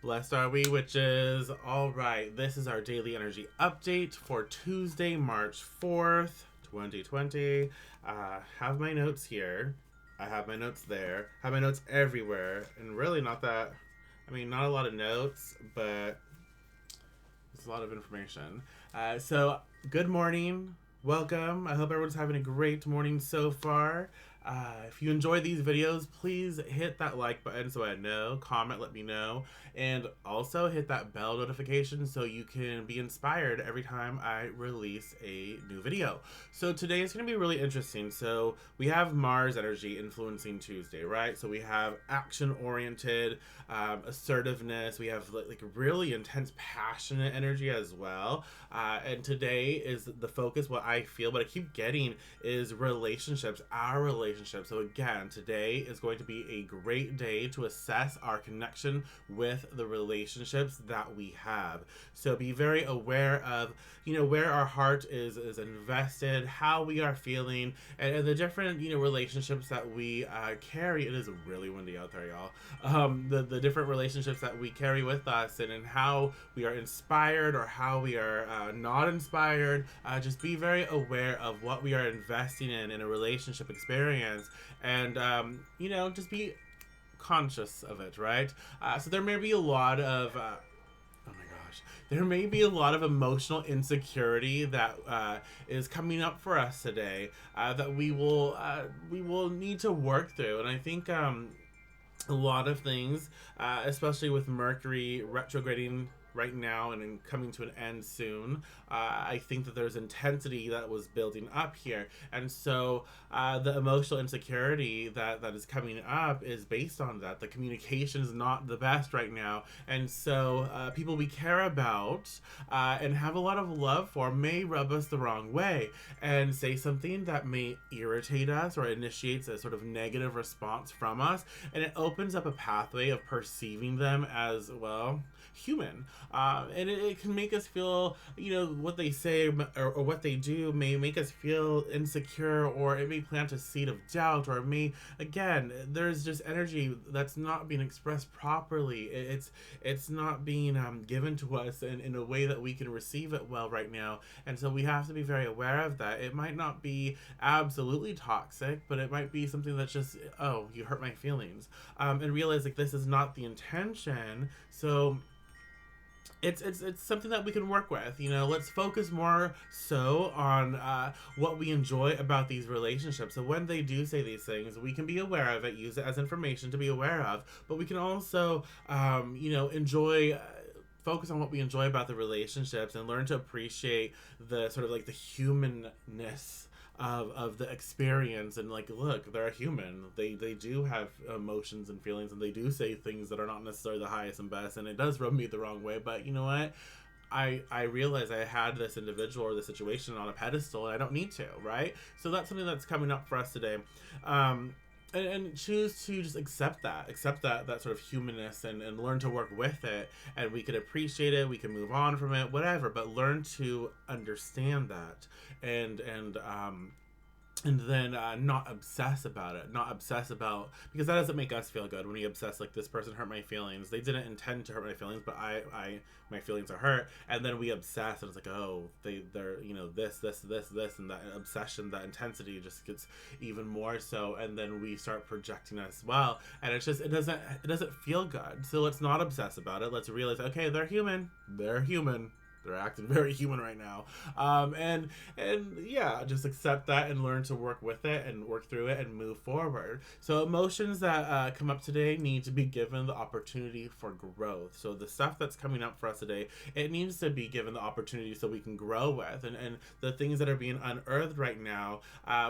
Blessed are we, witches. All right, this is our daily energy update for Tuesday, March 4th, 2020. Have my notes here. I have my notes there. Have my notes everywhere. And really, not a lot of notes, but it's a lot of information. Good morning. Welcome. I hope everyone's having a great morning so far. If you enjoy these videos, please hit that like button so I know. Comment, let me know. And also hit that bell notification so you can be inspired every time I release a new video. So today is going to be really interesting. So we have Mars energy influencing Tuesday, right? So we have action-oriented, assertiveness. We have like really intense, passionate energy as well. And today is the focus. What I feel, what I keep getting is relationships, our relationships. So again, today is going to be a great day to assess our connection with the relationships that we have. So be very aware of, where our heart is invested, how we are feeling, and the different, relationships that we carry. It is really windy out there, y'all. The different relationships that we carry with us, and how we are inspired or how we are not inspired. Just be very aware of what we are investing in a relationship experience, and just be conscious of it, right? So there may be a lot of oh my gosh, there may be a lot of emotional insecurity that is coming up for us today, that we will need to work through. And I think a lot of things, especially with Mercury retrograding right now and then coming to an end soon, I think that there's intensity that was building up here. And so the emotional insecurity that is coming up is based on that. The communication is not the best right now. And so people we care about and have a lot of love for may rub us the wrong way and say something that may irritate us or initiates a sort of negative response from us. And it opens up a pathway of perceiving them as, well, human. And it can make us feel, what they say or what they do may make us feel insecure, or it may plant a seed of doubt, or it may, again, there's just energy that's not being expressed properly. It's not being given to us in a way that we can receive it well right now. And so we have to be very aware of that. It might not be absolutely toxic, but it might be something that's just, oh, you hurt my feelings. And realize like this is not the intention. So it's something that we can work with. Let's focus more so on what we enjoy about these relationships. So when they do say these things, we can be aware of it, use it as information to be aware of, but we can also enjoy, focus on what we enjoy about the relationships, and learn to appreciate the sort of like the humanness of the experience. And like, look, they're a human. They do have emotions and feelings, and they do say things that are not necessarily the highest and best, and it does rub me the wrong way. But you know what, I realize I had this individual or the situation on a pedestal, and I don't need to, right? So that's something that's coming up for us today. And choose to just accept that sort of humanness, and learn to work with it. And we can appreciate it, we can move on from it, whatever, but learn to understand that, and then not obsess about it, because that doesn't make us feel good when we obsess, like, this person hurt my feelings, they didn't intend to hurt my feelings, but my feelings are hurt. And then we obsess, and it's like, oh, they're this, and that obsession, that intensity just gets even more so, and then we start projecting as well, and it doesn't feel good. So let's not obsess about it. Let's realize, okay, they're human, they're acting very human right now. And yeah, just accept that and learn to work with it and work through it and move forward. So emotions that come up today need to be given the opportunity for growth. So the stuff that's coming up for us today, it needs to be given the opportunity so we can grow with. And the things that are being unearthed right now,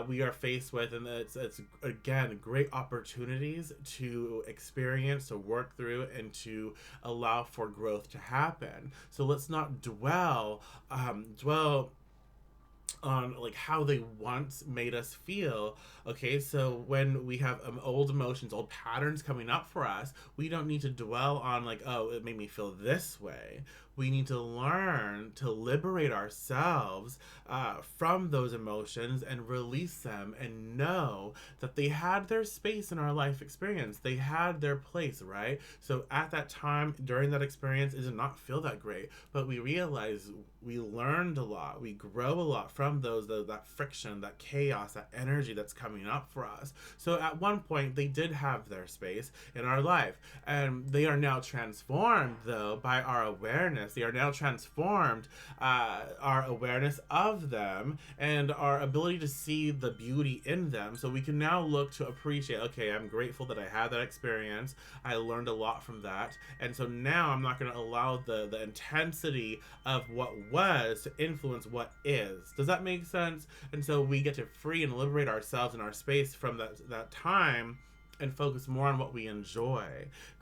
we are faced with, and it's again, great opportunities to experience, to work through, and to allow for growth to happen. So let's not dwell on like how they once made us feel. Okay, so when we have old emotions, old patterns coming up for us, we don't need to dwell on like, oh, it made me feel this way. we need to learn to liberate ourselves from those emotions and release them and know that they had their space in our life experience. They had their place, right? So at that time, during that experience, it did not feel that great, but we realized we learned a lot. We grow a lot from that friction, that chaos, that energy that's coming up for us. So at one point, they did have their space in our life, and they are now transformed, though, by our awareness. They are now transformed, our awareness of them and our ability to see the beauty in them. So we can now look to appreciate, okay, I'm grateful that I had that experience. I learned a lot from that. And so now I'm not going to allow the intensity of what was to influence what is. Does that make sense? And so we get to free and liberate ourselves in our space from that time and focus more on what we enjoy,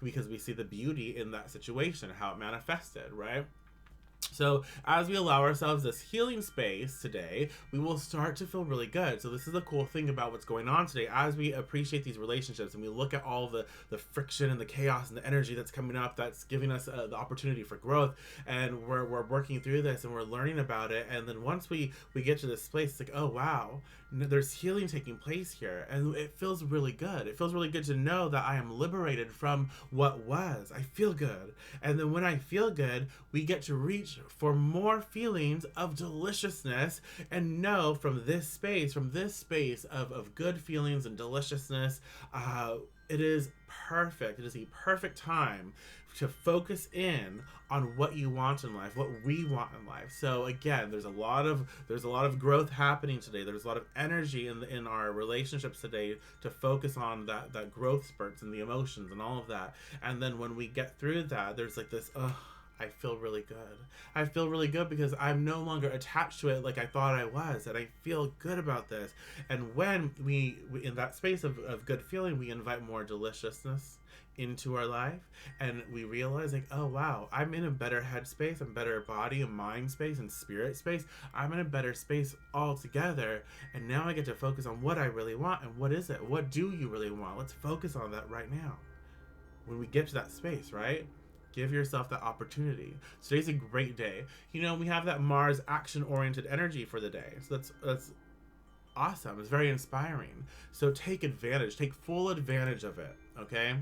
because we see the beauty in that situation, how it manifested, right? So as we allow ourselves this healing space today, we will start to feel really good. So this is the cool thing about what's going on today. As we appreciate these relationships and we look at all the friction and the chaos and the energy that's coming up, that's giving us the opportunity for growth, and we're working through this and we're learning about it. And then once we get to this place, it's like, oh wow, there's healing taking place here, and it feels really good. It feels really good to know that I am liberated from what was. I feel good. And then when I feel good, we get to reach for more feelings of deliciousness and know from this space of good feelings and deliciousness, it is perfect. It is a perfect time to focus in on what you want in life, what we want in life. So again, there's a lot of growth happening today. There's a lot of energy in our relationships today to focus on that growth spurts and the emotions and all of that. And then when we get through that, there's like this, I feel really good. I feel really good because I'm no longer attached to it like I thought I was, and I feel good about this. And when we in that space of good feeling, we invite more deliciousness into our life, and we realize like, oh wow, I'm in a better headspace, I'm better body and mind space and spirit space. I'm in a better space altogether, and now I get to focus on what I really want. And what is it? What do you really want? Let's focus on that right now. When we get to that space, right? Give yourself that opportunity. Today's a great day. You know, we have that Mars action-oriented energy for the day. So that's awesome. It's very inspiring. So take advantage. Take full advantage of it, okay?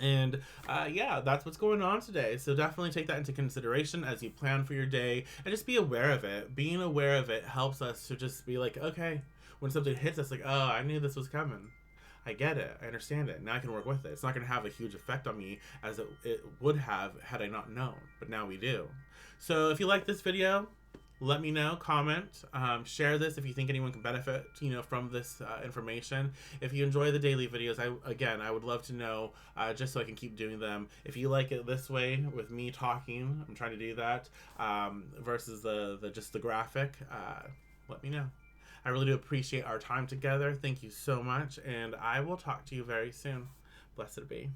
And yeah, that's what's going on today. So definitely take that into consideration as you plan for your day, and just be aware of it. Being aware of it helps us to just be like, okay, when something hits us, like, oh, I knew this was coming. I get it. I understand it. Now I can work with it. It's not going to have a huge effect on me as it would have had I not known. But now we do. So if you like this video, let me know. Comment. Share this if you think anyone can benefit, from this information. If you enjoy the daily videos, I would love to know, just so I can keep doing them. If you like it this way with me talking, I'm trying to do that, versus just the graphic, let me know. I really do appreciate our time together. Thank you so much, and I will talk to you very soon. Blessed be.